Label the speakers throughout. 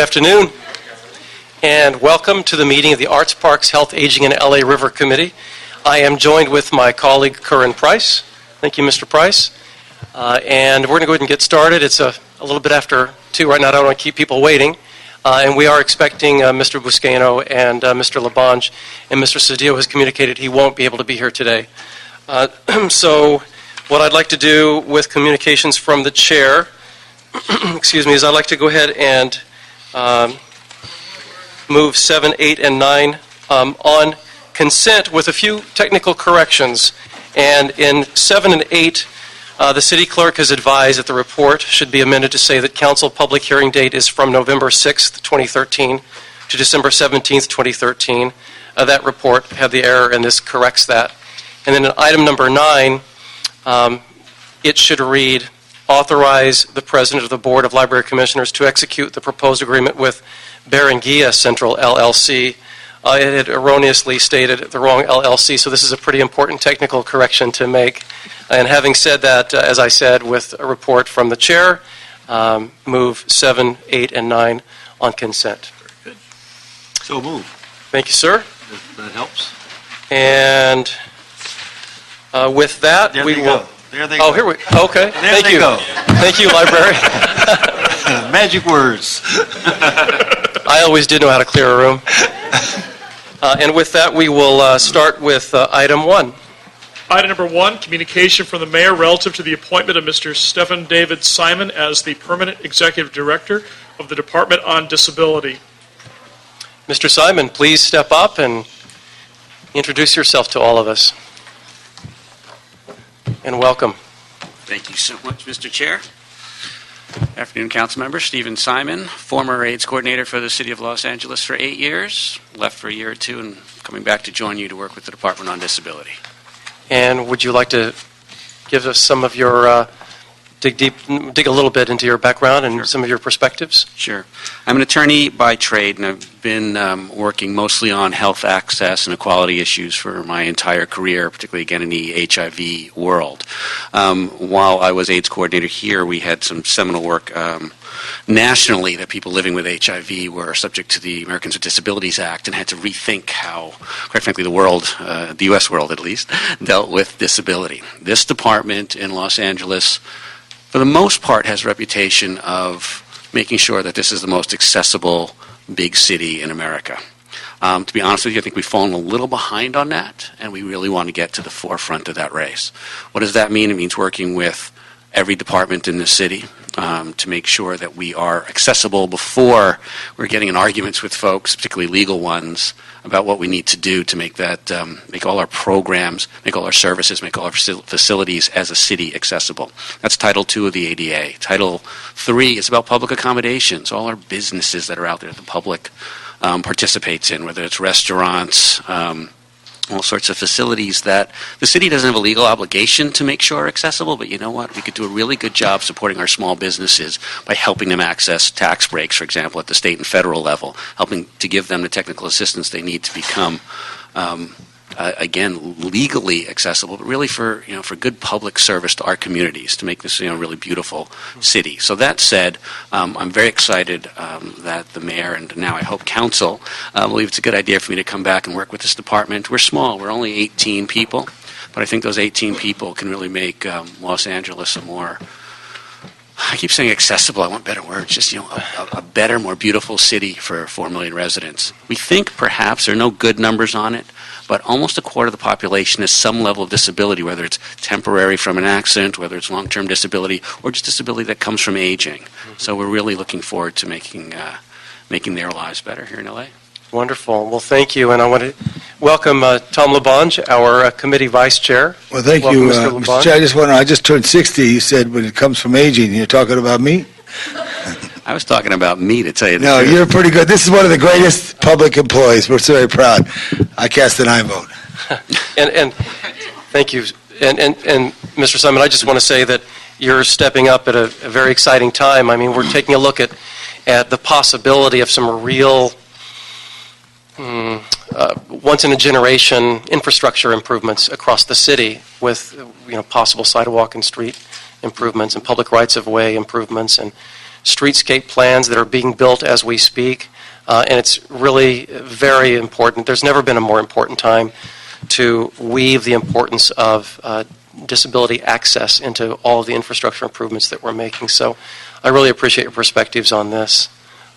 Speaker 1: Afternoon, and welcome to the meeting of the Arts, Parks, Health, Aging, and LA River Committee. I am joined with my colleague, Curran Price. Thank you, Mr. Price. And we're going to go ahead and get started. It's a little bit after 2 right now. I don't want to keep people waiting. And we are expecting Mr. Buscaino and Mr. Labange, and Mr. Cedillo has communicated he won't be able to be here today. So what I'd like to do with communications from the chair, excuse me, is I'd like to go ahead and move 7, 8, and 9 on consent with a few technical corrections. And in 7 and 8, the city clerk has advised that the report should be amended to say that council public hearing date is from November 6th, 2013 to December 17th, 2013. That report had the error, and this corrects that. And then in item number 9, it should read, authorize the president of the Board of Library Commissioners to execute the proposed agreement with Berenguia Central LLC. It had erroneously stated the wrong LLC, so this is a pretty important technical correction to make. And having said that, as I said, with a report from the chair, move 7, 8, and 9 on consent.
Speaker 2: Very good. So move.
Speaker 1: Thank you, sir.
Speaker 2: That helps.
Speaker 1: And with that,
Speaker 2: There
Speaker 1: we
Speaker 2: they
Speaker 1: will.
Speaker 2: go. There they go.
Speaker 1: Oh, here we. Okay.
Speaker 2: There
Speaker 1: Thank
Speaker 2: they
Speaker 1: you.
Speaker 2: go.
Speaker 1: Thank you, library.
Speaker 2: Magic words.
Speaker 1: I always did know how to clear a room. And with that, we will start with item 1.
Speaker 3: Item number 1, communication from the mayor relative to the appointment of Mr. Stephen David Simon as the permanent executive director of the Department on Disability.
Speaker 1: Mr. Simon, please step up and introduce yourself to all of us. And welcome.
Speaker 4: Thank you so much, Mr. Chair. Afternoon, council member. Stephen Simon, former AIDS coordinator for the City of Los Angeles for 8 years, left for a year or 2 and coming back to join you to work with the Department on Disability.
Speaker 1: And would you like to give us some of your, dig a little bit into your background and some of your perspectives?
Speaker 4: Sure. I'm an attorney by trade, and I've been working mostly on health access and equality issues for my entire career, particularly again in the HIV world. While I was AIDS coordinator here, we had some seminal work nationally that people living with HIV were subject to the Americans with Disabilities Act and had to rethink how, quite frankly, the world, the U.S. world at least, dealt with disability. This department in Los Angeles, for the most part, has a reputation of making sure that this is the most accessible big city in America. To be honest with you, I think we've fallen a little behind on that, and we really want to get to the forefront of that race. What does that mean? It means working with every department in the city to make sure that we are accessible before we're getting in arguments with folks, particularly legal ones, about what we need to do to make that, make all our programs, make all our services, make all our facilities as a city accessible. That's Title II of the ADA. Title III is about public accommodations, all our businesses that are out there the public participates in, whether it's restaurants, all sorts of facilities that the city doesn't have a legal obligation to make sure are accessible, but you know what? We could do a really good job supporting our small businesses by helping them access tax breaks, for example, at the state and federal level, helping to give them the technical assistance they need to become, again, legally accessible, but really for good public service to our communities to make this a really beautiful city. So that said, I'm very excited that the mayor and now I hope council believe it's a good idea for me to come back and work with this department. We're small. We're only 18 people, but I think those 18 people can really make Los Angeles a more, I keep saying accessible, I want better words, just a better, more beautiful city for 4 million residents. We think perhaps, there are no good numbers on it, but almost a quarter of the population has some level of disability, whether it's temporary from an accident, whether it's long-term disability, or just disability that comes from aging. Mm-hmm. So we're really looking forward to making their lives better here in LA.
Speaker 1: Wonderful. Well, thank you. And I want to welcome Tom Labange, our committee vice chair.
Speaker 5: Well, thank
Speaker 1: welcome,
Speaker 5: you,
Speaker 1: Mr.
Speaker 5: Chair. I just turned 60. You said when it comes from aging, you're talking about me?
Speaker 4: I was talking about me, to tell you the
Speaker 5: No,
Speaker 4: truth.
Speaker 5: you're pretty good. This is one of the greatest public employees. We're very proud. I cast an aye vote.
Speaker 1: and thank you. And Mr. Simon, I just want to say that you're stepping up at a very exciting time. I mean, we're taking a look at the possibility of some real once-in-a-generation infrastructure improvements across the city with possible sidewalk and street improvements and public rights-of-way improvements and streetscape plans that are being built as we speak, and it's really very important. There's never been a more important time to weave the importance of disability access into all of the infrastructure improvements that we're making. So I really appreciate your perspectives on this.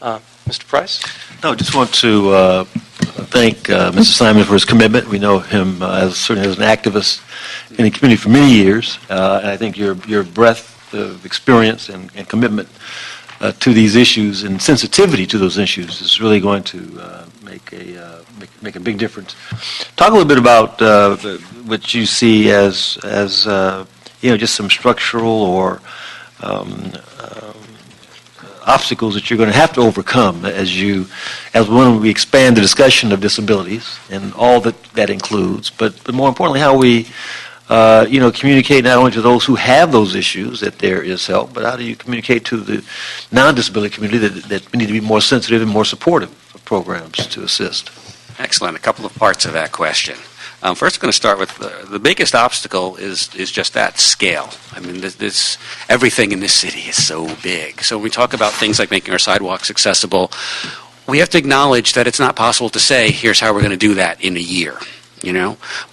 Speaker 1: Mr. Price?
Speaker 2: No, just want to thank Mr. Simon for his commitment. We know him certainly as an activist in the community for many years, and I think your breadth of experience and commitment to these issues and sensitivity to those issues is really going to make a big difference. Talk a little bit about what you see as just some structural or obstacles that you're going to have to overcome as when we expand the discussion of disabilities and all that includes, but more importantly, how we communicate not only to those who have those issues that there is help, but how do you communicate to the non-disability community that we need to be more sensitive and more supportive of programs to assist?
Speaker 4: Excellent. A couple of parts of that question. First, I'm going to start with the biggest obstacle is just that, scale. I mean, everything in this city is so big. So when we talk about things like making our sidewalks accessible, we have to acknowledge that it's not possible to say, here's how we're going to do that in a year.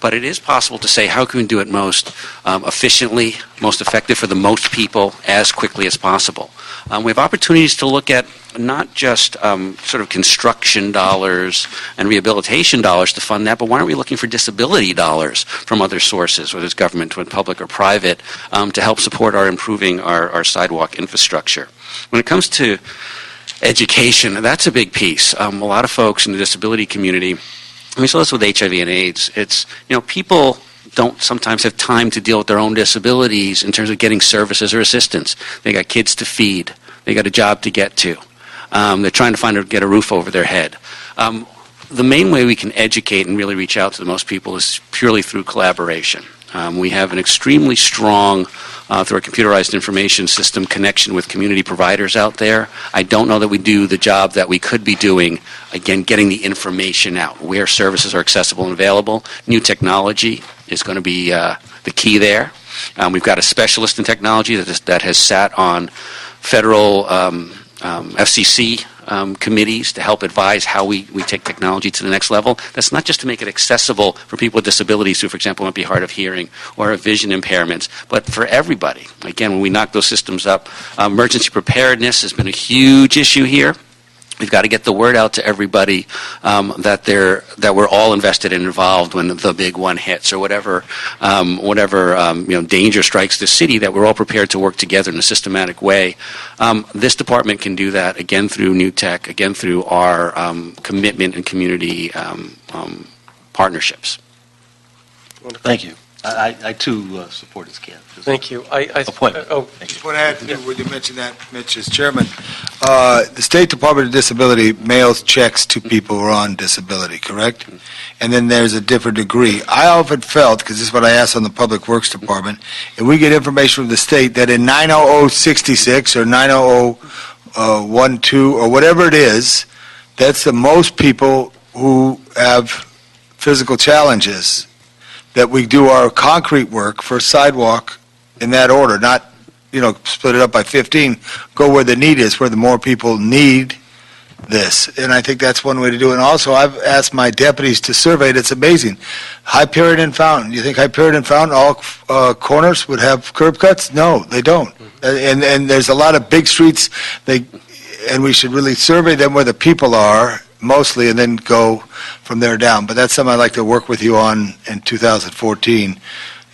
Speaker 4: But it is possible to say how can we do it most efficiently, most effective for the most people as quickly as possible. We have opportunities to look at not just sort of construction dollars and rehabilitation dollars to fund that, but why aren't we looking for disability dollars from other sources, whether it's government, whether public or private, to help support improving our sidewalk infrastructure. When it comes to education, that's a big piece. A lot of folks in the disability community, we saw this with HIV and AIDS. It's, people don't sometimes have time to deal with their own disabilities in terms of getting services or assistance. They got kids to feed. They got a job to get to. They're trying to get a roof over their head. The main way we can educate and really reach out to the most people is purely through collaboration. We have an extremely strong, through our computerized information system, connection with community providers out there. I don't know that we do the job that we could be doing, again, getting the information out, where services are accessible and available. New technology is going to be the key there. We've got a specialist in technology that has sat on federal FCC committees to help advise how we take technology to the next level. That's not just to make it accessible for people with disabilities who, for example, might be hard of hearing or have vision impairments, but for everybody. Again, when we knock those systems up, emergency preparedness has been a huge issue here. We've got to get the word out to everybody that we're all invested and involved when the big one hits, or whatever danger strikes the city, that we're all prepared to work together in a systematic way. This department can do that, again, through new tech, again, through our commitment and community partnersps.
Speaker 2: Thank you. I too support his camp.
Speaker 1: Thank you.
Speaker 2: Appointment.
Speaker 5: Just want to add to when you mentioned that, Mitch, as chairman, the State Department of Disability mails checks to people who are on disability, correct? And then there's a different degree. I often felt, because this is what I asked on the Public Works Department, if we get information from the state that in 90066 or 90012 or whatever it is, that's the most people who have physical challenges, that we do our concrete work for sidewalk in that order, not, split it up by 15, go where the need is, where the more people need this. And I think that's one way to do it. And also, I've asked my deputies to survey it. It's amazing. Hyperion and Fountain. You think Hyperion and Fountain, all corners would have curb cuts? No, they don't. And there's a lot of big streets, and we should really survey them where the people are, mostly, and then go from there down. But that's something I'd like to work with you on in 2014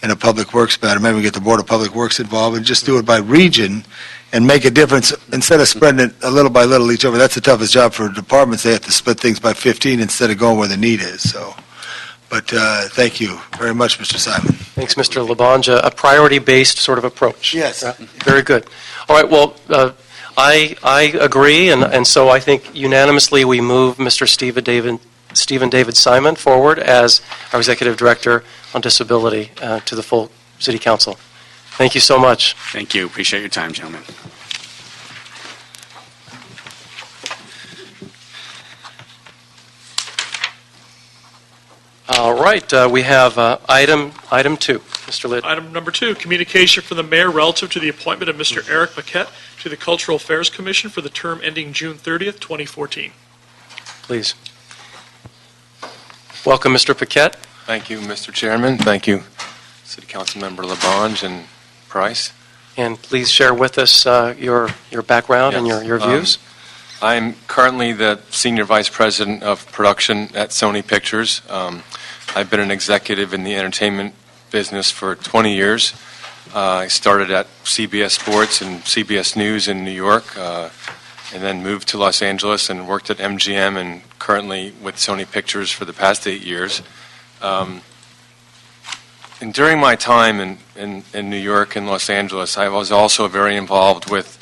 Speaker 5: in a Public Works matter. Maybe we get the Board of Public Works involved and just do it by region and make a difference instead of spreading it a little by little each over. That's the toughest job for departments. They have to split things by 15 instead of going where the need is. So, but thank you very much, Mr. Simon.
Speaker 1: Thanks, Mr. Labonja. A priority-based sort of approach.
Speaker 5: Yes.
Speaker 1: Very good. All right, well, I agree, and so I think unanimously we move Mr. Stephen David Simon forward as our Executive Director on Disability to the full City Council. Thank you so much.
Speaker 4: Thank you. Appreciate your time, gentlemen.
Speaker 1: All right, we have item 2. Mr. Lidd.
Speaker 3: Item number 2, communication from the mayor relative to the appointment of Mr. Eric Paquette to the Cultural Affairs Commission for the term ending June 30th, 2014.
Speaker 1: Please. Welcome, Mr. Paquette.
Speaker 6: Thank you, Mr. Chairman. Thank you, City Council Member Labange and Price.
Speaker 1: And please share with us your background and your views.
Speaker 6: I'm currently the Senior Vice President of Production at Sony Pictures. I've been an executive in the entertainment business for 20 years. I started at CBS Sports and CBS News in New York, and then moved to Los Angeles and worked at MGM and currently with Sony Pictures for the past 8 years. And during my time in New York and Los Angeles, I was also very involved with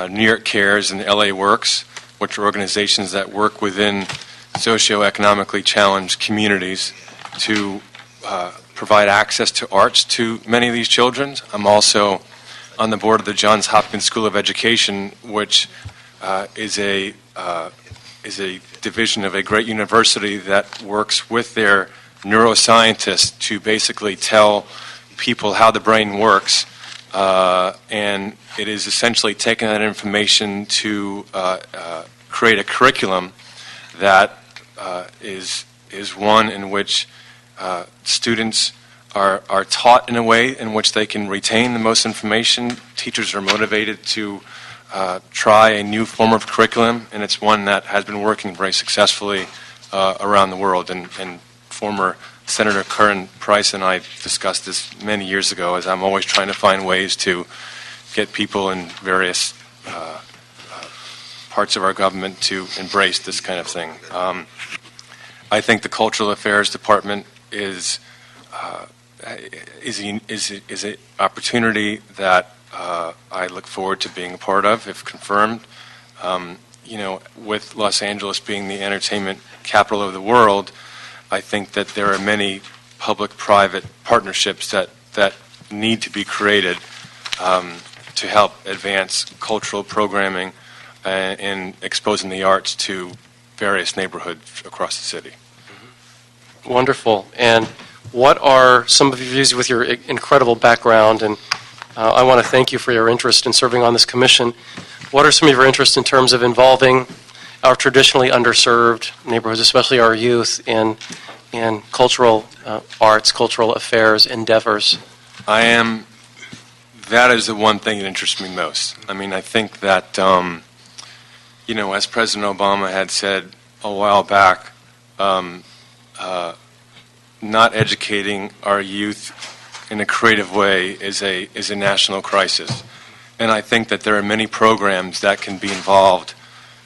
Speaker 6: New York Cares and LA Works, which are organizations that work within socioeconomically challenged communities to provide access to arts to many of these children. I'm also on the board of the Johns Hopkins School of Education, which is a division of a great university that works with their neuroscientists to basically tell people how the brain works, and it is essentially taking that information to create a curriculum that is one in which students are taught in a way in which they can retain the most information. Teachers are motivated to try a new form of curriculum, and it's one that has been working very successfully around the world. And former Senator Curran Price and I discussed this many years ago, as I'm always trying to find ways to get people in various parts of our government to embrace this kind of thing. I think the Cultural Affairs Department is an opportunity that I look forward to being a part of, if confirmed. With Los Angeles being the entertainment capital of the world, I think that there are many public-private partnerships that need to be created to help advance cultural programming and exposing the arts to various neighborhoods across the city.
Speaker 1: Wonderful. And what are some of your views with your incredible background? And I want to thank you for your interest in serving on this commission. What are some of your interests in terms of involving our traditionally underserved neighborhoods, especially our youth, in cultural arts, cultural affairs, endeavors?
Speaker 6: That is the one thing that interests me most. I mean, I think that, as President Obama had said a while back, not educating our youth in a creative way is a national crisis. And I think that there are many programs that can be involved,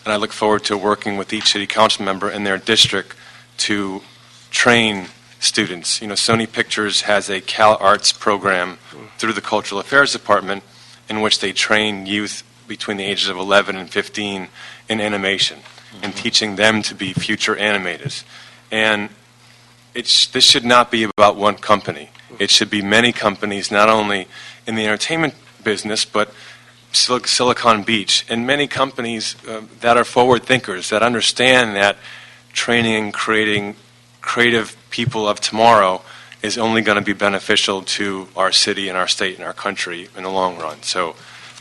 Speaker 6: and I look forward to working with each city council member in their district to train students. Sony Pictures has a Cal Arts program through the Cultural Affairs Department in which they train youth between the ages of 11 and 15 in animation and teaching them to be future animators. And this should not be about one company. It should be many companies, not only in the entertainment business, but Silicon Beach, and many companies that are forward thinkers, that understand that training and creating creative people of tomorrow is only going to be beneficial to our city and our state and our country in the long run. So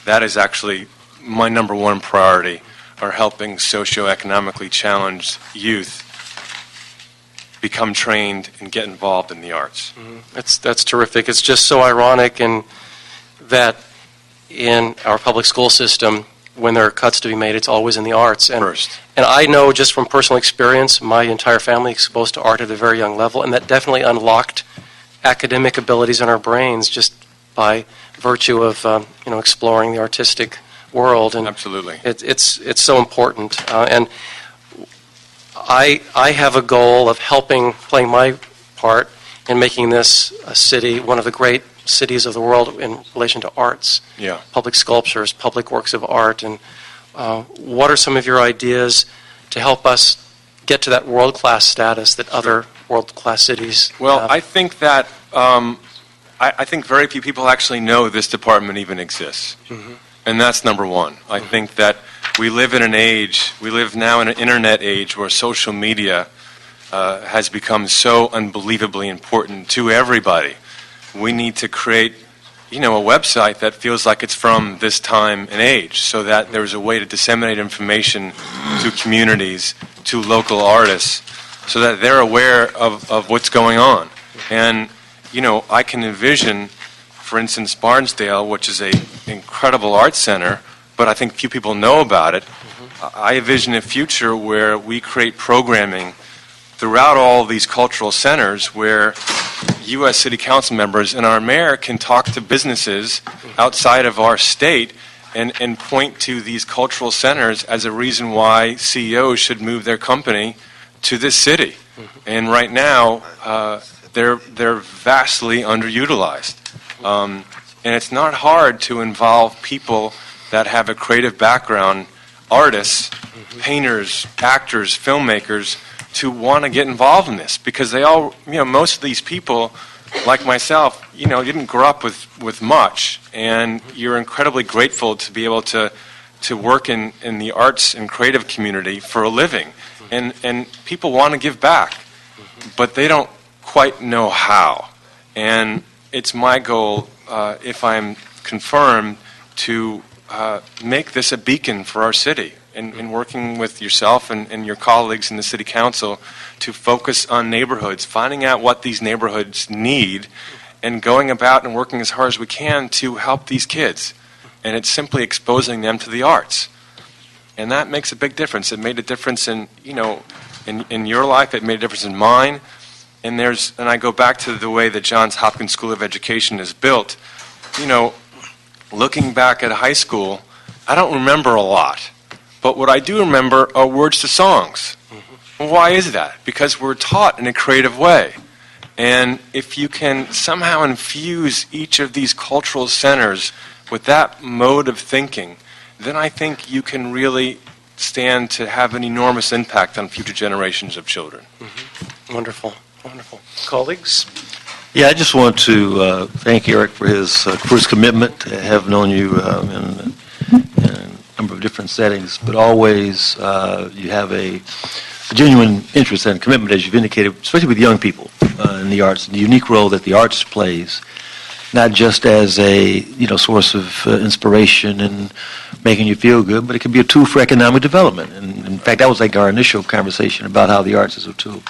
Speaker 6: that is actually my number one priority, are helping socioeconomically challenged youth become trained and get involved in the arts.
Speaker 1: That's terrific. It's just so ironic that in our public school system, when there are cuts to be made, it's always in the arts. And I know just from personal experience, my entire family exposed to art at a very young level, and that definitely unlocked academic abilities in our brains just by virtue of exploring the artistic world. And
Speaker 6: absolutely,
Speaker 1: it's so important. And I have a goal of playing my part in making this a city one of the great cities of the world in relation to arts, public sculptures, public works of art. And what are some of your ideas to help us get to that world-class status that other world-class cities have?
Speaker 6: I think that I think very few people actually know this department even exists. And that's number one. I think that we live now in an internet age where social media has become so unbelievably important to everybody. We need to create a website that feels like it's from this time and age, so that there's a way to disseminate information to communities, to local artists, so that they're aware of what's going on. And, I can envision, for instance, Barnesdale, which is an incredible art center, but I think few people know about it. I envision a future where we create programming throughout all these cultural centers where U.S. City Council members and our mayor can talk to businesses outside of our state and point to these cultural centers as a reason why CEOs should move their company to this city. And right now, they're vastly underutilized. And it's not hard to involve people that have a creative background, artists, painters, actors, filmmakers, to want to get involved in this, because they all, most of these people, like myself, didn't grow up with much, and you're incredibly grateful to be able to work in the arts and creative community for a living, and people want to give back, but they don't quite know how. And it's my goal, if I'm confirmed, to make this a beacon for our city. And working with yourself and your colleagues in the City Council to focus on neighborhoods, finding out what these neighborhoods need, and going about and working as hard as we can to help these kids. And it's simply exposing them to the arts. And that makes a big difference. It made a difference in your life. It made a difference in mine. And I go back to the way the Johns Hopkins School of Education is built. Looking back at high school, I don't remember a lot. But what I do remember are words to songs. Well, why is that? Because we're taught in a creative way. And if you can somehow infuse each of these cultural centers with that mode of thinking, then I think you can really stand to have an enormous impact on future generations of children.
Speaker 1: Wonderful, wonderful. Colleagues?
Speaker 2: Yeah, I just want to thank Eric for his commitment. I have known you in a number of different settings, but always you have a genuine interest and commitment, as you've indicated, especially with young people in the arts, and the unique role that the arts plays, not just as a source of inspiration and making you feel good, but it can be a tool for economic development. And in fact, that was like our initial conversation about how the arts is a tool.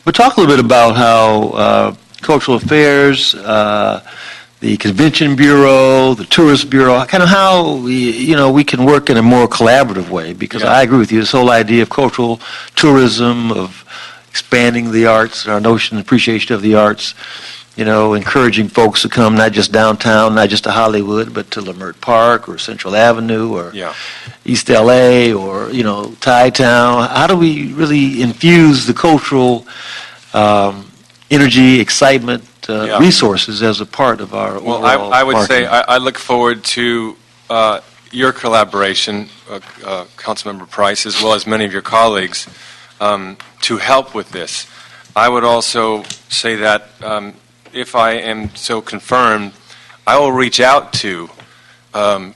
Speaker 2: But talk a little bit about how cultural affairs, the Convention Bureau, the Tourist Bureau, kind of how we can work in a more collaborative way, because I agree with you, this whole idea of cultural tourism, of expanding the arts, our notion and appreciation of the arts, encouraging folks to come not just downtown, not just to Hollywood, but to Leimert Park or Central Avenue or East LA or, Thai Town. How do we really infuse the cultural energy, excitement, resources as a part of our overall
Speaker 6: I would
Speaker 2: marketing?
Speaker 6: say I look forward to your collaboration, Councilmember Price, as well as many of your colleagues, to help with this. I would also say that if I am so confirmed, I will reach out to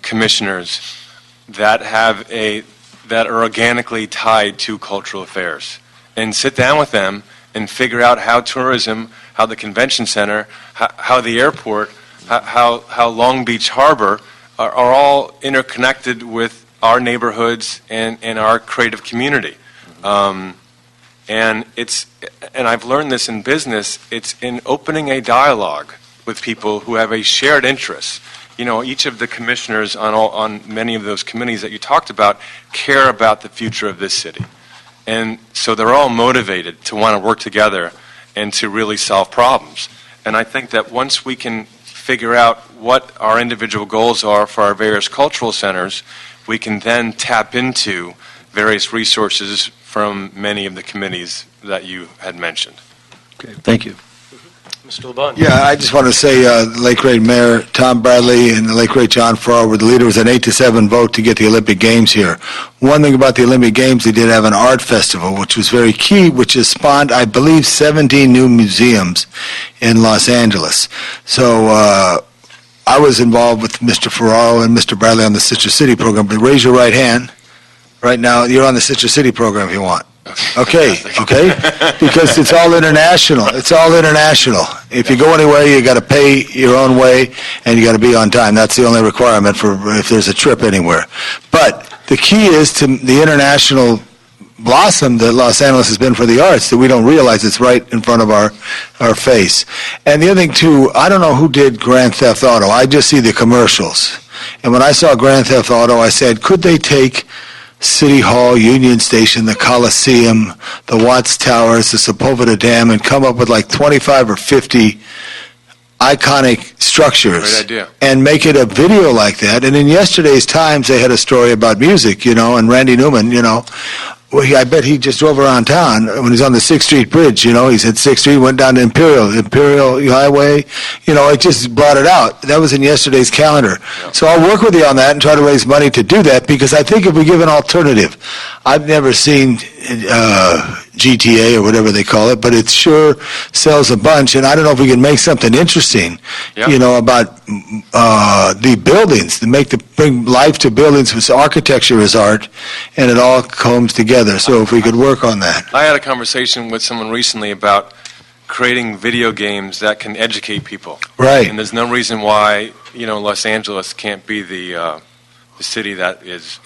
Speaker 6: commissioners that are organically tied to cultural affairs, and sit down with them and figure out how tourism, how the convention center, how the airport, how Long Beach Harbor are all interconnected with our neighborhoods and our creative community. And I've learned this in business, it's in opening a dialogue with people who have a shared interest. Each of the commissioners on many of those committees that you talked about care about the future of this city. And so they're all motivated to want to work together and to really solve problems. And I think that once we can figure out what our individual goals are for our various cultural centers, we can then tap into various resources from many of the committees that you had mentioned.
Speaker 2: Okay, thank you.
Speaker 1: Mr. LeBon.
Speaker 5: Yeah, I just want to say the late great Mayor Tom Bradley and the late great John Farrar were the leaders. An 8-7 vote to get the Olympic Games here. One thing about the Olympic Games, they did have an art festival, which was very key, which has spawned, I believe, 17 new museums in Los Angeles. So I was involved with Mr. Ferraro and Mr. Bradley on the Citrus City program. But raise your right hand. Right now, you're on the Citrus City program if you want. Okay, okay? Because it's all international. It's all international. If you go anywhere, you got to pay your own way, and you got to be on time. That's the only requirement for if there's a trip anywhere. But the key is to the international blossom that Los Angeles has been for the arts, that we don't realize it's right in front of our face. And the other thing, too, I don't know who did Grand Theft Auto. I just see the commercials. And when I saw Grand Theft Auto, I said, could they take City Hall, Union Station, the Coliseum, the Watts Towers, the Sepulveda Dam, and come up with like 25 or 50 iconic structures.
Speaker 6: Great idea.
Speaker 5: And make it a video like that. And in yesterday's Times, they had a story about music, and Randy Newman, well, I bet he just drove around town when he's on the 6th Street Bridge, he's at 6th Street, went down to Imperial Highway, it just brought it out. That was in yesterday's calendar. Yeah. So I'll work with you on that and try to raise money to do that, because I think if we give an alternative, I've never seen GTA or whatever they call it, but it sure sells a bunch, and I don't know if we can make something interesting, about the buildings, bring life to buildings, because architecture is art, and it all comes together. So if we could work on that.
Speaker 6: I had a conversation with someone recently about creating video games that can educate people.
Speaker 5: Right.
Speaker 6: And there's no reason why, Los Angeles can't be the city that is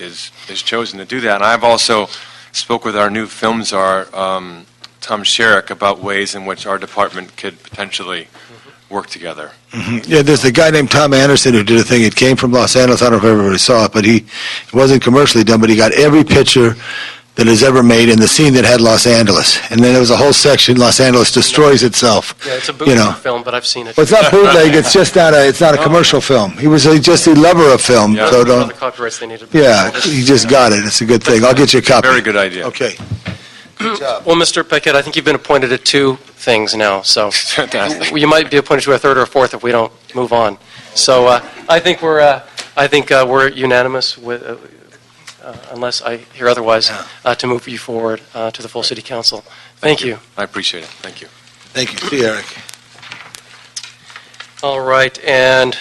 Speaker 6: chosen to do that. And I've also spoke with our new film czar, Tom Sherrick, about ways in which our department could potentially work together.
Speaker 5: Mm-hmm. Yeah, there's a guy named Tom Anderson who did a thing. It came from Los Angeles. I don't know if everybody saw it, but it wasn't commercially done, but he got every picture that is ever made in the scene that had Los Angeles. And then there was a whole section, Los Angeles destroys itself.
Speaker 1: Yeah, it's a bootleg film, but I've seen it.
Speaker 5: Well, it's not bootleg, it's just it's not a commercial film. He was just a lover of film.
Speaker 6: Yeah.
Speaker 5: So
Speaker 1: All the copyrights they needed.
Speaker 5: yeah, he just got it. It's a good thing. I'll get you a copy.
Speaker 6: Very good idea.
Speaker 5: Okay. Good job.
Speaker 1: Well, Mr. Paquette, I think you've been appointed to 2 things now, so
Speaker 6: Fantastic.
Speaker 1: you might be appointed to a 3rd or a 4th if we don't move on. So I think we're unanimous with. Unless I hear otherwise, to move you forward to the full City Council. Thank you.
Speaker 6: I appreciate it. Thank you.
Speaker 5: Thank you. See you, Eric.
Speaker 1: All right, and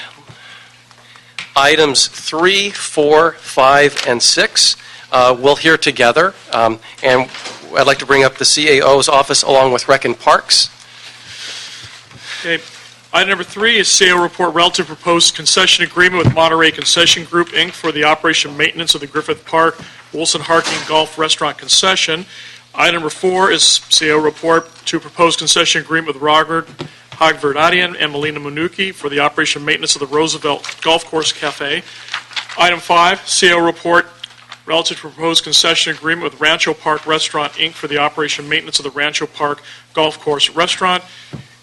Speaker 1: items 3, 4, 5, and 6 we'll hear together. And I'd like to bring up the CAO's office along with Rec and Parks.
Speaker 3: Okay. Item number 3 is CAO report relative to proposed concession agreement with Monterey Concession Group, Inc. for the operation and maintenance of the Griffith Park Wilson Harking Golf Restaurant concession. Item number 4 is CAO report to proposed concession agreement with Robert Hagverdadian and Melina Manuki for the operation and maintenance of the Roosevelt Golf Course Cafe. Item 5, CAO report relative to proposed concession agreement with Rancho Park Restaurant, Inc. for the operation and maintenance of the Rancho Park Golf Course Restaurant.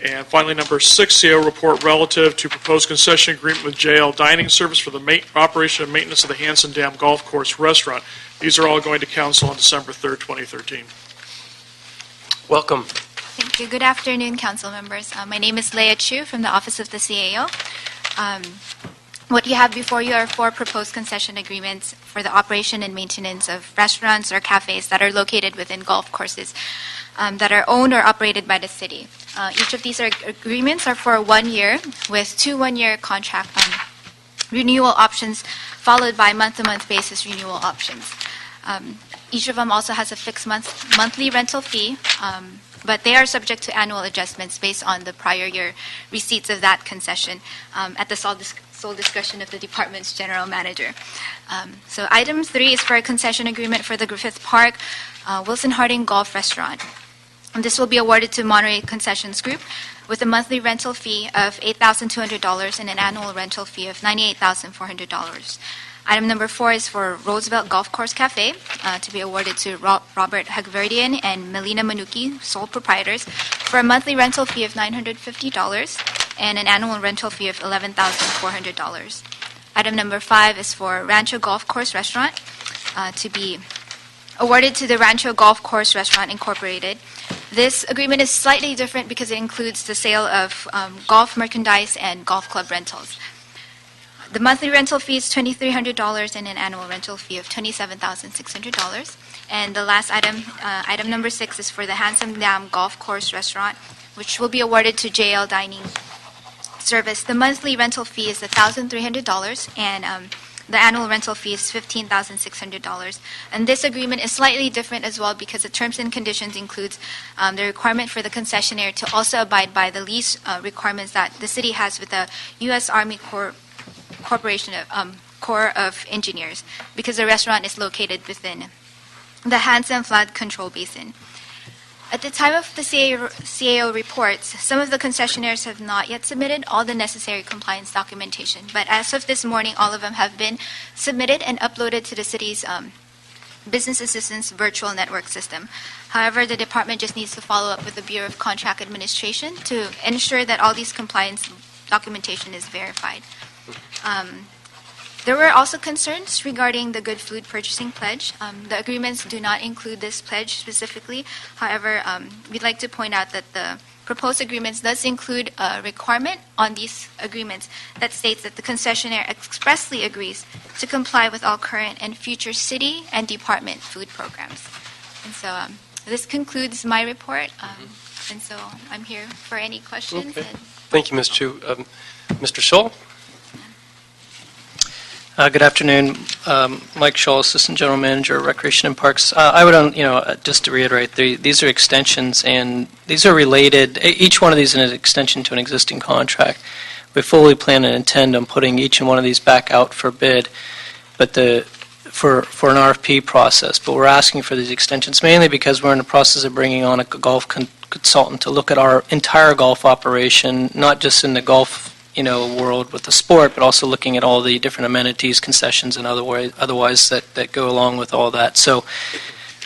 Speaker 3: And finally, number 6, CAO report relative to proposed concession agreement with JL Dining Service for the operation and maintenance of the Hanson Dam Golf Course Restaurant. These are all going to council on December 3rd, 2013.
Speaker 1: Welcome.
Speaker 7: Thank you. Good afternoon, council members. My name is Leah Chu from the Office of the CAO. What you have before you are 4 proposed concession agreements for the operation and maintenance of restaurants or cafes that are located within golf courses that are owned or operated by the city. Each of these agreements are for 1 year with 2 one-year contract renewal options followed by month-to-month basis renewal options. Each of them also has a fixed monthly rental fee, but they are subject to annual adjustments based on the prior year receipts of that concession at the sole discretion of the department's general manager. So item 3 is for a concession agreement for the Griffith Park Wilson Harding Golf Restaurant. And this will be awarded to Monterey Concessions Group with a monthly rental fee of $8,200 and an annual rental fee of $98,400. Item number 4 is for Roosevelt Golf Course Cafe to be awarded to Robert Hagverdian and Melina Manuki, sole proprietors, for a monthly rental fee of $950 and an annual rental fee of $11,400. Item number 5 is for Rancho Golf Course Restaurant to be awarded to the Rancho Golf Course Restaurant Incorporated. This agreement is slightly different because it includes the sale of golf merchandise and golf club rentals. The monthly rental fee is $2,300 and an annual rental fee of $27,600. And the last item, item number 6, is for the Hanson Dam Golf Course Restaurant, which will be awarded to JL Dining Service. The monthly rental fee is $1,300 and the annual rental fee is $15,600. And this agreement is slightly different as well because the terms and conditions includes the requirement for the concessionaire to also abide by the lease requirements that the city has with the U.S. Army Corporation Corps of Engineers, because the restaurant is located within the Hansen Flood Control Basin. At the time of the CAO reports, some of the concessionaires have not yet submitted all the necessary compliance documentation, but as of this morning, all of them have been submitted and uploaded to the city's Business Assistance Virtual Network System. However, the department just needs to follow up with the Bureau of Contract Administration to ensure that all these compliance documentation is verified. There were also concerns regarding the Good Food Purchasing Pledge. The agreements do not include this pledge specifically. However, we'd like to point out that the proposed agreements does include a requirement on these agreements that states that the concessionaire expressly agrees to comply with all current and future city and department food programs. And so this concludes my report. And so I'm here for any questions.
Speaker 1: Okay. Thank you, Ms. Chu. Mr. Scholl?
Speaker 8: Good afternoon. Mike Scholl, Assistant General Manager, Recreation and Parks. I would, just to reiterate, these are extensions, and these are related. Each one of these is an extension to an existing contract. We fully plan and intend on putting each one of these back out for bid, but for an RFP process. But we're asking for these extensions mainly because we're in the process of bringing on a golf consultant to look at our entire golf operation, not just in the golf world with the sport, but also looking at all the different amenities, concessions, and otherwise that go along with all that. So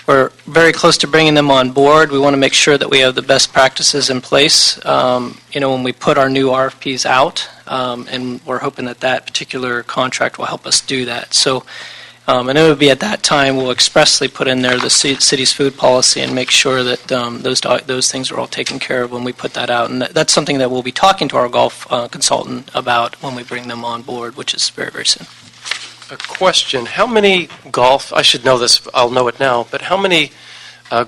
Speaker 8: we're very close to bringing them on board. We want to make sure that we have the best practices in place, when we put our new RFPs out, and we're hoping that particular contract will help us do that. So, and it would be at that time we'll expressly put in there the city's food policy and make sure that those things are all taken care of when we put that out. And that's something that we'll be talking to our golf consultant about when we bring them on board, which is very, very soon.
Speaker 1: A question. How many I should know this, I'll know it now, but how many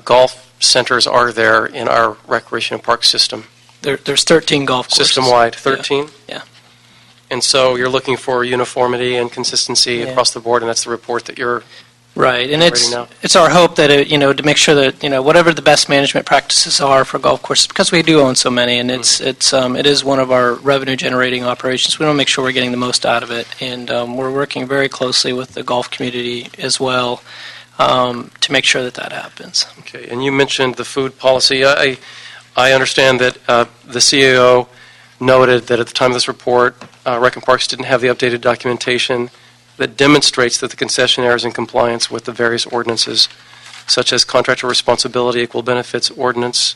Speaker 1: golf centers are there in our recreation and park system?
Speaker 8: There's 13 golf courses.
Speaker 1: System-wide, 13?
Speaker 8: Yeah.
Speaker 1: And so you're looking for uniformity and consistency across the board, and that's the report that you're
Speaker 8: right. And
Speaker 1: now.
Speaker 8: It's our hope that to make sure that whatever the best management practices are for golf courses, because we do own so many, and it is one of our revenue generating operations. We want to make sure we're getting the most out of it, and we're working very closely with the golf community as well to make sure that happens.
Speaker 1: Okay. And you mentioned the food policy. I understand that the CAO noted that at the time of this report, Rec and Parks didn't have the updated documentation that demonstrates that the concessionaire is in compliance with the various ordinances, such as contractor responsibility, equal benefits ordinance,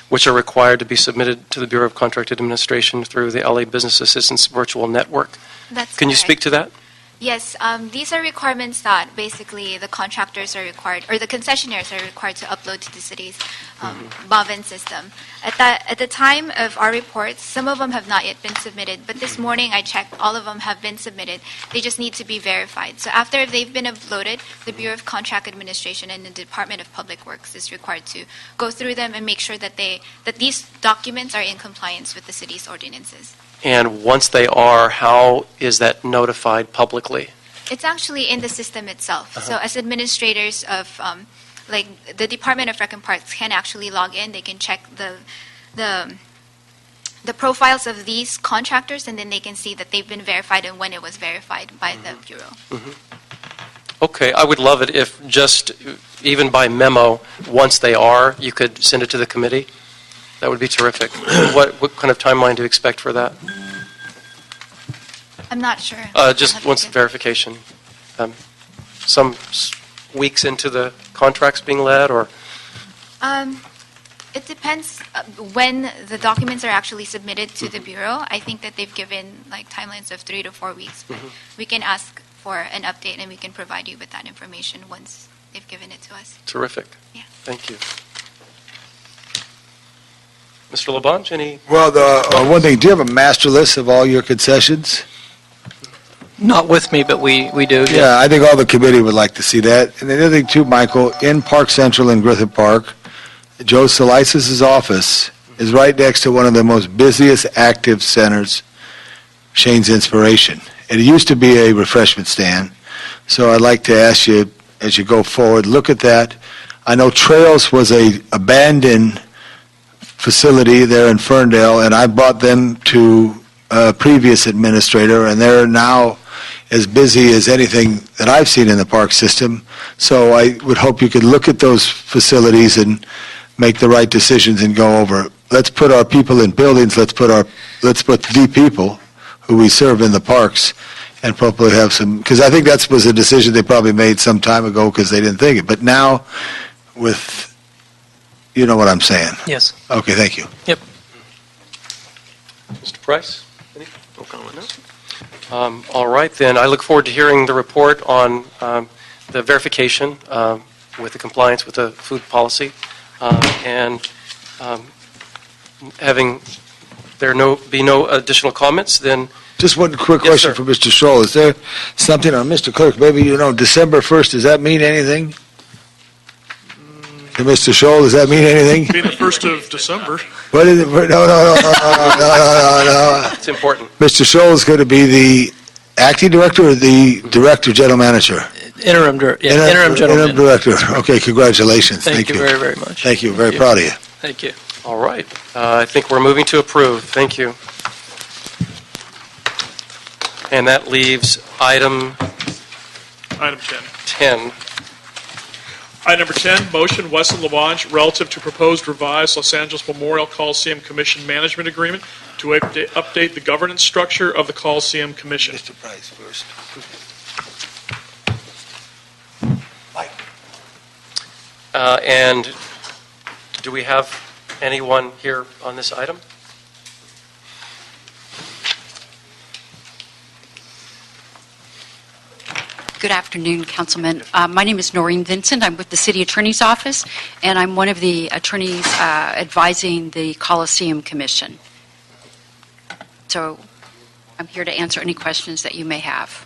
Speaker 1: which are required to be submitted to the Bureau of Contract Administration through the LA Business Assistance Virtual Network. Can you speak to that?
Speaker 7: Yes, these are requirements that basically the contractors are required, or the concessionaires are required to upload to the city's BOVIN system. At the time of our reports, some of them have not yet been submitted, but this morning I checked, all of them have been submitted. They just need to be verified. So after they've been uploaded, the Bureau of Contract Administration and the Department of Public Works is required to go through them and make sure that these documents are in compliance with the city's ordinances.
Speaker 1: And once they are, how is that notified publicly?
Speaker 7: It's actually in the system itself. So as administrators of, the Department of Rec and Parks can actually log in. They can check the profiles of these contractors, and then they can see that they've been verified and when it was verified by the Bureau.
Speaker 1: Okay, I would love it if just, even by memo, once they are, you could send it to the committee. That would be terrific. What kind of timeline do you expect for that?
Speaker 7: I'm not sure.
Speaker 1: Just once verification. Some weeks into the contracts being led, or?
Speaker 7: It depends when the documents are actually submitted to the Bureau. I think that they've given timelines of 3 to 4 weeks. But we can ask for an update, and we can provide you with that information once they've given it to us.
Speaker 1: Terrific.
Speaker 7: Yeah.
Speaker 1: Thank you. Mr. LaBonge, any?
Speaker 5: Well, one thing, do you have a master list of all your concessions?
Speaker 8: Not with me, but we do.
Speaker 5: Yeah, I think all the committee would like to see that. And the other thing too, Michael, in Park Central in Griffith Park, Joe Solisas' office is right next to one of the most busiest active centers, Shane's Inspiration. It used to be a refreshment stand, so I'd like to ask you, as you go forward, look at that. I know Trails was a abandoned facility there in Ferndale, and I brought them to a previous administrator, and they're now as busy as anything that I've seen in the park system. So I would hope you could look at those facilities and make the right decisions and go over. Let's put our people in buildings, let's put the people who we serve in the parks, and probably have some, because I think that was a decision they probably made some time ago because they didn't think it. But now, with, you know what I'm saying.
Speaker 8: Yes.
Speaker 5: Okay, thank you.
Speaker 1: Mr. Price? Any? No comment, no? All right, then. I look forward to hearing the report on the verification with the compliance with the food policy, and having there be no additional comments, then...
Speaker 5: Just one quick
Speaker 1: Yes,
Speaker 5: question
Speaker 1: sir.
Speaker 5: for Mr. Scholl. Is there something on Mr. Clerk, maybe, December 1st, does that mean anything? To Mr. Scholl, does that mean anything?
Speaker 3: Being the 1st of December.
Speaker 5: What is it? No.
Speaker 1: It's important.
Speaker 5: Mr. Scholl is going to be the acting director or the director, general manager?
Speaker 8: Interim general
Speaker 5: Interim
Speaker 8: manager.
Speaker 5: director. Okay, congratulations.
Speaker 8: Thank you very, very much.
Speaker 5: Thank you, very
Speaker 8: you.
Speaker 5: proud of you.
Speaker 8: Thank you.
Speaker 1: All right. I think we're moving to approve. Thank you. And that leaves item
Speaker 3: Item 10.
Speaker 1: 10.
Speaker 3: Item number 10, motion Weston Lawange relative to proposed revised Los Angeles Memorial Coliseum Commission Management Agreement to update the governance structure of the Coliseum Commission.
Speaker 5: Mr. Price first.
Speaker 1: And do we have anyone here on this item?
Speaker 9: Good afternoon, Councilman. My name is Noreen Vincent. I'm with the City Attorney's Office, and I'm one of the attorneys advising the Coliseum Commission. So I'm here to answer any questions that you may have.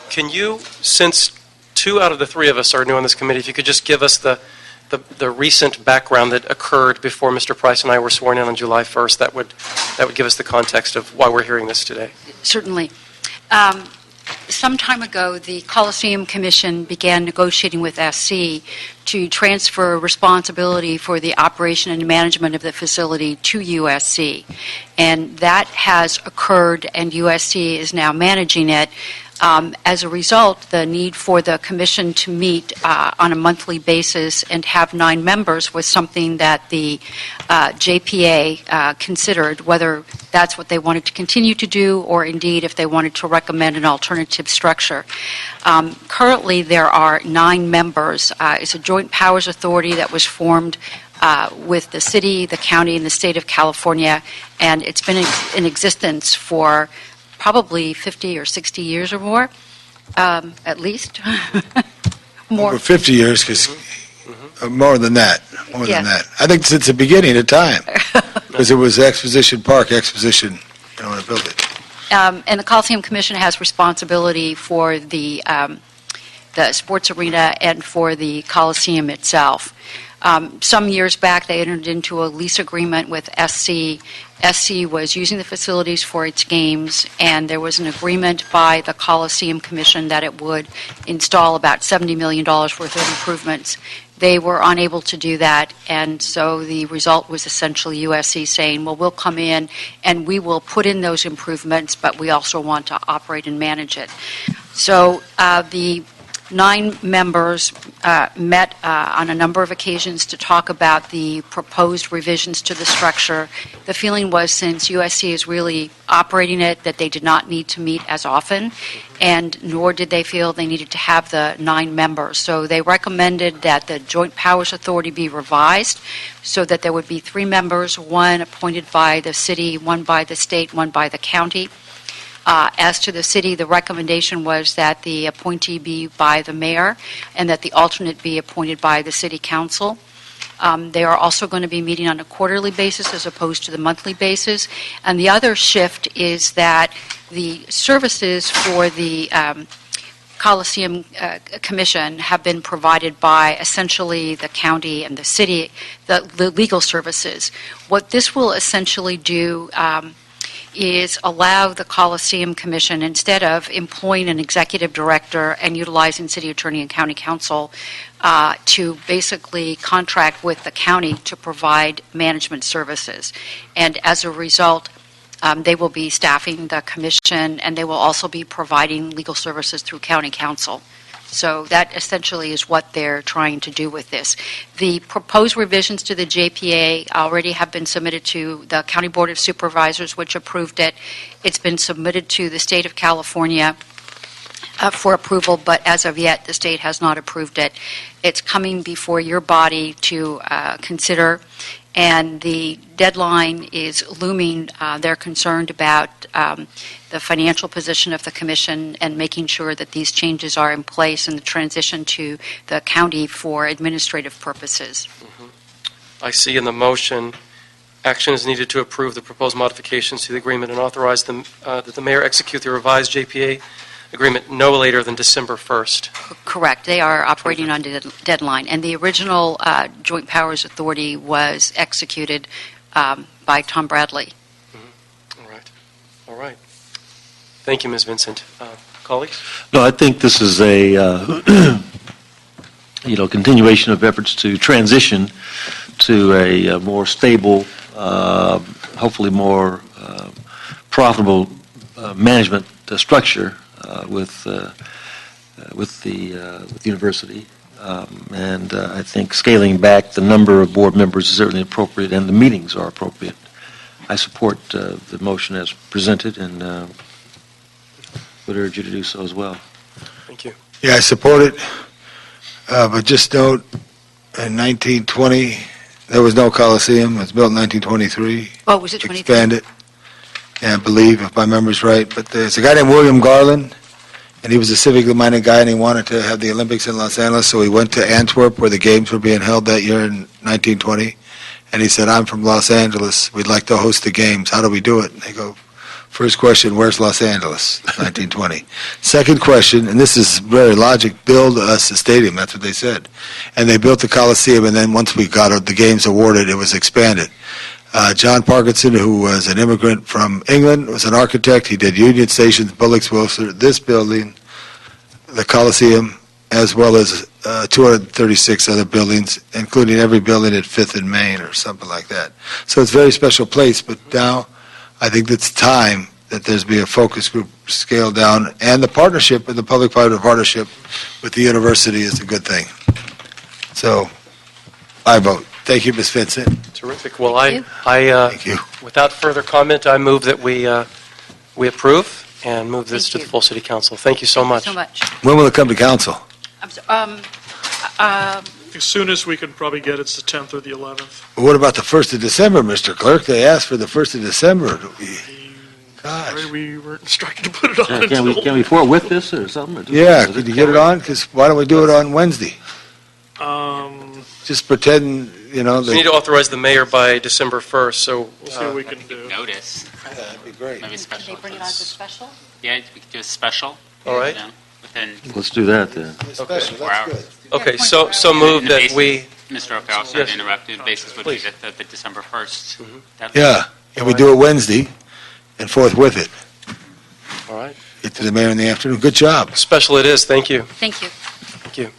Speaker 1: Can you, since 2 out of the 3 of us are new on this committee, if you could just give us the recent background that occurred before Mr. Price and I were sworn in on July 1st, that would give us the context of why we're hearing this today.
Speaker 9: Certainly. Some time ago, the Coliseum Commission began negotiating with SC to transfer responsibility for the operation and management of the facility to USC. And that has occurred, and USC is now managing it. As a result, the need for the commission to meet on a monthly basis and have 9 members was something that the JPA considered, whether that's what they wanted to continue to do or indeed if they wanted to recommend an alternative structure. Currently, there are 9 members. It's a joint powers authority that was formed with the city, the county, and the state of California, and it's been in existence for probably 50 or 60 years or more, at least. More.
Speaker 5: Over 50 years, because more than that. More
Speaker 9: Yeah.
Speaker 5: than that. I think since the beginning of time, because it was Exposition Park, Exposition, when I built it.
Speaker 9: And the Coliseum Commission has responsibility for the sports arena and for the Coliseum itself. Some years back, they entered into a lease agreement with SC. SC was using the facilities for its games, and there was an agreement by the Coliseum Commission that it would install about $70 million worth of improvements. They were unable to do that, and so the result was essentially USC saying, well, we'll come in and we will put in those improvements, but we also want to operate and manage it. So the 9 members met on a number of occasions to talk about the proposed revisions to the structure. The feeling was, since USC is really operating it, that they did not need to meet as often, and nor did they feel they needed to have the 9 members. So they recommended that the Joint Powers Authority be revised so that there would be 3 members, 1 appointed by the city, 1 by the state, 1 by the county. As to the city, the recommendation was that the appointee be by the mayor and that the alternate be appointed by the city council. They are also going to be meeting on a quarterly basis as opposed to the monthly basis. And the other shift is that the services for the Coliseum Commission have been provided by essentially the county and the city, the legal services. What this will essentially do is allow the Coliseum Commission, instead of employing an executive director and utilizing city attorney and county council, to basically contract with the county to provide management services. And as a result, they will be staffing the commission, and they will also be providing legal services through county council. So that essentially is what they're trying to do with this. The proposed revisions to the JPA already have been submitted to the County Board of Supervisors, which approved it. It's been submitted to the state of California for approval, but as of yet, the state has not approved it. It's coming before your body to consider, and the deadline is looming. They're concerned about the financial position of the commission and making sure that these changes are in place in the transition to the county for administrative purposes.
Speaker 1: I see in the motion, action is needed to approve the proposed modifications to the agreement and authorize that the mayor execute the revised JPA agreement no later than December 1st.
Speaker 9: Correct. They are operating on the deadline. And the original Joint Powers Authority was executed by Tom Bradley.
Speaker 1: All right. Thank you, Ms. Vincent. Colleagues?
Speaker 2: No, I think this is a, continuation of efforts to transition to a more stable, hopefully more profitable management structure with the university. And I think scaling back the number of board members is certainly appropriate, and the meetings are appropriate. I support the motion as presented, and would urge you to do so as well.
Speaker 1: Thank you.
Speaker 5: Yeah, I support it, but just note, in 1920, there was no Coliseum. It was built in 1923.
Speaker 9: Oh, was it 23?
Speaker 5: Expanded, yeah, I believe, if my memory's right. But there's a guy named William Garland, and he was a civically minded guy, and he wanted to have the Olympics in Los Angeles, so he went to Antwerp, where the games were being held that year in 1920, and he said, I'm from Los Angeles. We'd like to host the games. How do we do it? And they go, first question, where's Los Angeles? 1920. Second question, and this is very logic, build us a stadium. That's what they said. And they built the Coliseum, and then once we got the games awarded, it was expanded. John Parkinson, who was an immigrant from England, was an architect. He did Union Station, Bullocks Wilson, this building, the Coliseum, as well as 236 other buildings, including every building at 5th and Main or something like that. So it's a very special place, but now I think it's time that there's be a focus group scaled down, and the partnership, and the public-private partnership with the university is a good thing. So I vote. Thank you, Ms. Vincent.
Speaker 1: Terrific. Well,
Speaker 5: Thank you.
Speaker 1: without further comment, I move that we approve and move this
Speaker 9: Thank
Speaker 1: to the
Speaker 9: you.
Speaker 1: full city council. Thank you so much.
Speaker 9: So much.
Speaker 5: When will it come to council?
Speaker 3: As soon as we can probably get it's the 10th or the 11th.
Speaker 5: Well, what about the 1st of December, Mr. Clerk? They asked for the 1st of December. Gosh.
Speaker 3: Sorry, we weren't instructed to put it on
Speaker 2: Can we
Speaker 3: until...
Speaker 2: forward with this or something?
Speaker 5: Yeah, could you get it on? Because why don't we do it on Wednesday? Just pretend,
Speaker 1: We need to authorize the mayor by December 1st, so
Speaker 3: We'll see what we can do.
Speaker 10: Notice,
Speaker 5: that'd be great.
Speaker 10: maybe special.
Speaker 9: Can they bring it on as a special?
Speaker 10: Yeah, we could do a special.
Speaker 1: all right.
Speaker 10: You know, within
Speaker 2: Let's do that then.
Speaker 5: Special,
Speaker 10: 4
Speaker 5: that's
Speaker 10: hours.
Speaker 5: good.
Speaker 1: Okay, so move
Speaker 10: And the
Speaker 1: that
Speaker 10: basis-
Speaker 1: we,
Speaker 10: Mr. O'Farrell, sorry to
Speaker 1: Yes.
Speaker 10: interrupt. The basis would
Speaker 1: Please.
Speaker 10: be that the December 1st. That-
Speaker 5: Yeah, and we do it Wednesday and forthwith it.
Speaker 1: all right.
Speaker 5: Get to the mayor in the afternoon. Good job.
Speaker 1: Special it is, thank you.
Speaker 9: Thank you.
Speaker 1: Thank you.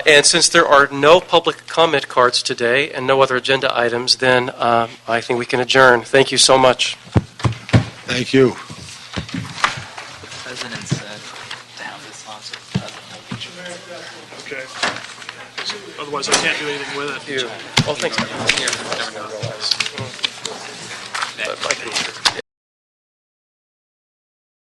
Speaker 1: And since there are no public comment cards today and no other agenda items, then I think we can adjourn. Thank you so much.
Speaker 5: Thank you.
Speaker 11: The president said to have this on so the president
Speaker 3: Okay. Otherwise, I can't do anything with it.
Speaker 1: Well, thanks. But I can-